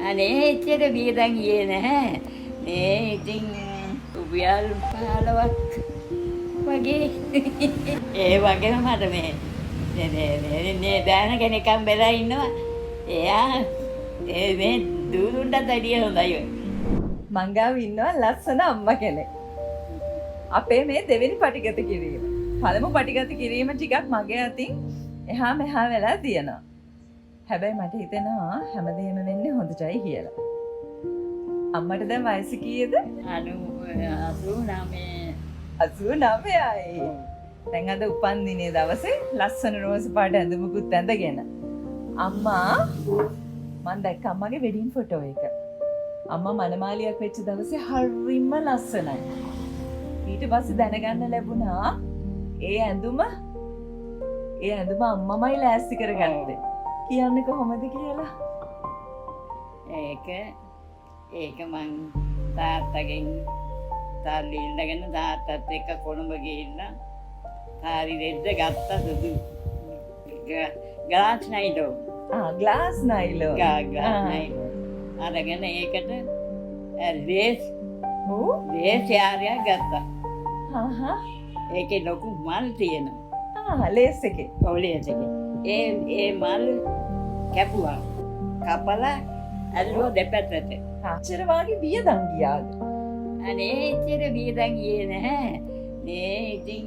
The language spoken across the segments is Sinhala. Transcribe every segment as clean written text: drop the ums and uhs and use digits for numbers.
අනේ එච්චර වියදම් ගියේ නැහැ. මේ ඉතින් රුපියල් 15ක් වගේ. ඒ වගේම මට මේ දාන කෙනෙක් හම්බෙලා ඉන්නවා. එයා මේ දුරුන්ට වැඩිය හොඳයි. මං ගාව ඉන්නවා ලස්සන අම්මා කෙනෙක්. අපේ මේ දෙවෙනි පටිගත කිරීම. පළමු පටිගත කිරීම ටිකක් මගේ අතින් එහා මෙහා වෙලා තියෙනවා. හැබැයි මට හිතෙනවා හැමදේම වෙන්නේ හොඳටයි කියලා. අම්මට දැන් වයස කීයද? 89යි. දැන් අද උපන් දිනේ දවසේ ලස්සන රෝස පාට ඇඳුමකුත් ඇඳගෙන අම්මා මම දැක්ක අම්මගේ වෙඩින් ෆොටෝ එක. අම්මා මනමාලියක් වෙච්ච දවසේ හරිම ලස්සනයි. ඊට පස්සේ දැනගන්න ලැබුණා ඒ ඇඳුම අම්මමයි ලෑස්ති කරගත්තේ. කියන්නේ කොහොමද කියලා? ඒක මං තාත්තගෙන් තාලි ඉල්ලගෙන තාත්තත් එක්ක කොළඹ ගිහිල්ලා තාරි දෙද්ද ගත්ත සුදු ග්ලාස් නයිලෝ. ග්ලාස් නයිලෝ. අරගෙන ඒකට ලේස් යාරයක් ගත්තා. ඒකේ ලොකු මල් තියෙනවා. ලේස් එකේ. ඔව් ලේස් එකේ. ඒ මල් කැපුවා. කපලා ඇල්ලුවා දෙපැත්තට. අච්චර වාගේ වියදම් ගියාද? අනේ එච්චර වියදම් ගියේ නැහැ. මේ ඉතින්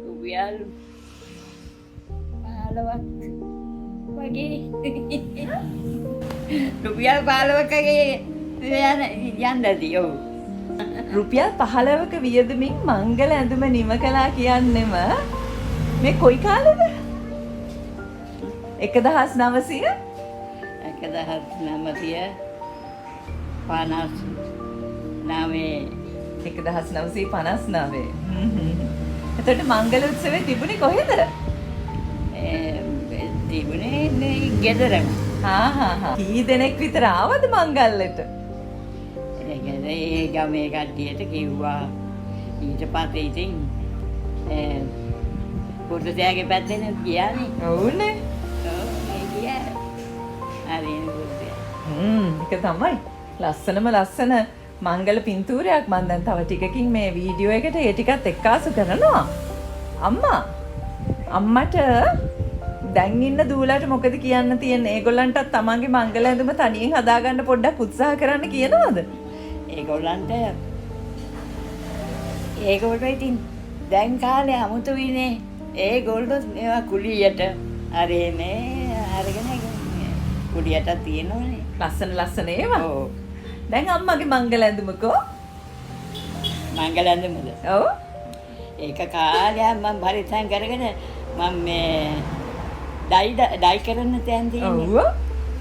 රුපියල් 15ක් වගේ. රුපියල් 15කගේ යන්නදී. ඔව්. රුපියල් 15ක වියදමින් මංගල ඇඳුම නිම කළා කියන්නෙම මේ කොයි කාලෙද? 1900? 1959. එතකොට මංගල උත්සවයේ තිබුණේ කොහෙද? තිබුණේ ගෙදරම. කී දෙනෙක් විතර ආවද මංගල්ලෙට? ඒ ගමේ කට්ටියට කිව්වා. ඊට පස්සේ ඉතින් පුරුෂයාගේ පැත්තෙන් ගියානේ. ඔව්නේ. ඔව් ඒ ගියා. හරිනේ පුරුෂයා. ඒක තමයි. ලස්සන මංගල පින්තූරයක් මම දැන් තව ටිකකින් මේ වීඩියෝ එකට ඒ ටිකත් එක්කාසු කරනවා. අම්මට දැන් ඉන්න දූලට මොකද කියන්න තියෙන්නේ? ඒගොල්ලන්ටත් තමන්ගේ මංගල ඇඳුම තනියෙන් හදාගන්න පොඩ්ඩක් උත්සාහ කරන්න කියනවද? ඒගොල්ලන්ට ඉතින් දැන් කාලේ අමුතු විනේ. ඒගොල්ලෝ මේවා කුලියට අරේනේ අරගෙන කුලියට තියෙනවනේ. ලස්සන ඒවා. ඔව්. දැන් අම්මගේ මංගල ඇඳුමකෝ? මංගල ඇඳුමද? ඔව්. ඒක කාලයක් මම පරිස්සම් කරගෙන මම මේ ඩයි කරන්න තැන් තියෙන්නේ. ඔව්.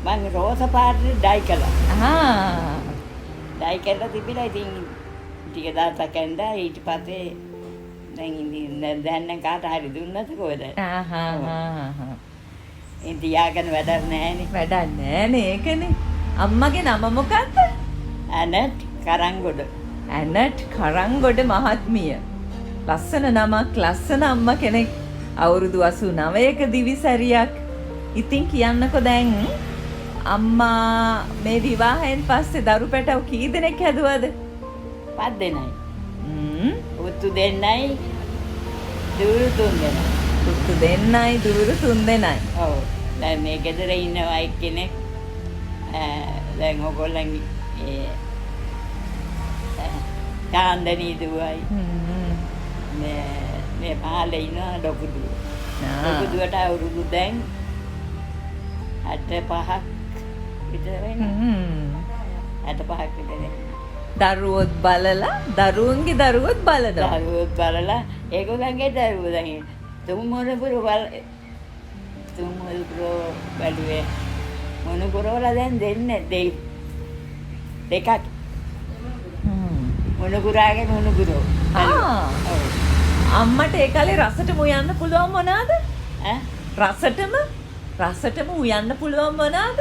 මම රෝස පාටට ඩයි කළා. ඩයි කරලා තිබිලා ඉතින් ටික දවසක් ඇඳලා ඊට පස්සේ දැන් කාට හරි දුන්නද කොහෙද? ඉතින් තියාගෙන වැඩක් නැහැනේ. වැඩක් නැහැනේ ඒකනේ. අම්මගේ නම මොකක්ද? ඇනට් කරංගොඩ. ඇනට් කරංගොඩ මහත්මිය. ලස්සන නමක්, ලස්සන අම්මා කෙනෙක්. අවුරුදු 89ක දිවිසැරියක්. ඉතින් කියන්නකෝ දැන් අම්මා මේ විවාහයෙන් පස්සේ දරු පැටව කී දෙනෙක් හැදුවද? 5 දෙනයි. උතු දෙන්නයි දුරු 3 දෙනයි. උතු දෙන්නයි දුරු 3 දෙනයි. ඔව්. දැන් මේ ගෙදර ඉන්නවා එක්කෙනෙක්. දැන් ඔයගොල්ලන්ගේ චාන්දනී දුවයි. මේ පහලේ ඉන්නවා ලොකු දුව. ලොකු දුවට අවුරුදු දැන් 65ක් විතර වෙනවා. 65ක් විතර. දරුවොත් බලලා දරුවන්ගේ දරුවොත් බලනවා. දරුවොත් බලලා ඒගොල්ලන්ගේ දරුවෝ දැන් තුමුරුපුර බැලුවේ මොනුපුරවල දැන් දෙන්නේ දෙකක්. මොනුපුරාගේ මොනුපුරෝ. අම්මට ඒ කාලේ රසටම උයන්න පුළුවන් මොනවාද? රසටම උයන්න පුළුවන් මොනවාද?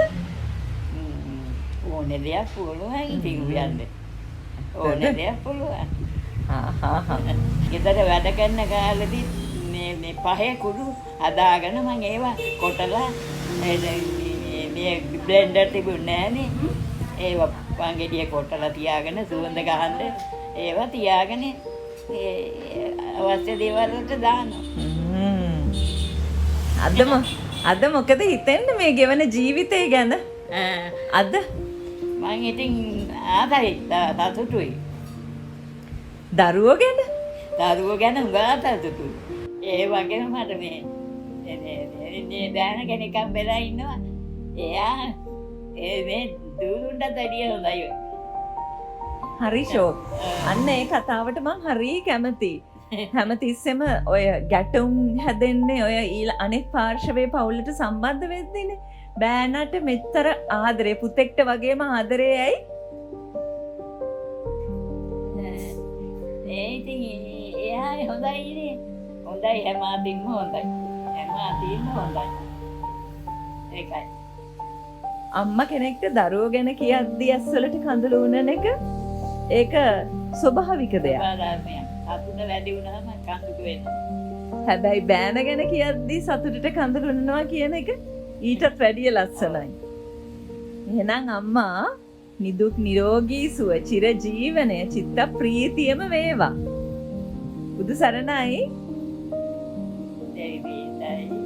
ඕනේ දෙයක් පුළුවන් ඉතින් උයන්න. ඕනේ දෙයක් පුළුවන්. ගෙදර වැඩ කරන කාලෙදි මේ පහේ කුඩු හදාගෙන මම ඒවා කොටලා මේ බ්ලෙන්ඩර් තිබුණේ නැහනේ. ඒව වංගෙඩිය කොටලා තියාගෙන සුවඳ ගහන්න ඒවා තියාගෙන ඒ අවශ්‍ය දේවල් වලට දානවා. අද මොකද හිතෙන්නේ මේ ගෙවන ජීවිතය ගැන? අද මං ඉතින් ආතයි සතුටුයි. දරුවෝ ගැන? දරුවෝ ගැන හුඟා සතුටුයි. ඒ වගේම මට මේ දාන කෙනෙක් වෙලා ඉන්නවා. එයා මේ දුරුන්ට දෙවිය හොඳයි. හරි ෂෝක්. අන්න ඒ කතාවට මං හරි කැමතියි. හැමතිස්සෙම ඔය ගැටුම් හැදෙන්නේ ඔය අනෙක් පාර්ශවයේ පවුලට සම්බන්ධ වෙද්දීනේ. බෑනට මෙච්චර ආදරේ පුතෙක්ට වගේම ආදරේ ඇයි? ඒ ඉතින් එයා හොඳයිනේ. හොඳයි හැමතින්ම හොඳයි. හැමතින්ම හොඳයි. ඒකයි. අම්මා කෙනෙක්ට දරුවෝ ගැන කියද්දී ඇස්වලට කඳුළු උනන එක ඒක ස්වභාවික දෙයක්. අතුන වැඩි වුණාම කඳුළු වෙනවා. හැබැයි බෑන ගැන කියද්දී සතුටට කඳුළු උනනවා කියන එක ඊටත් වැඩිය ලස්සනයි. එහෙනම් අම්මා නිදුක් නිරෝගී සුව චිර ජීවනය චිත්ත ප්‍රීතියම වේවා. බුදු සරණයි. දෙවියන්යි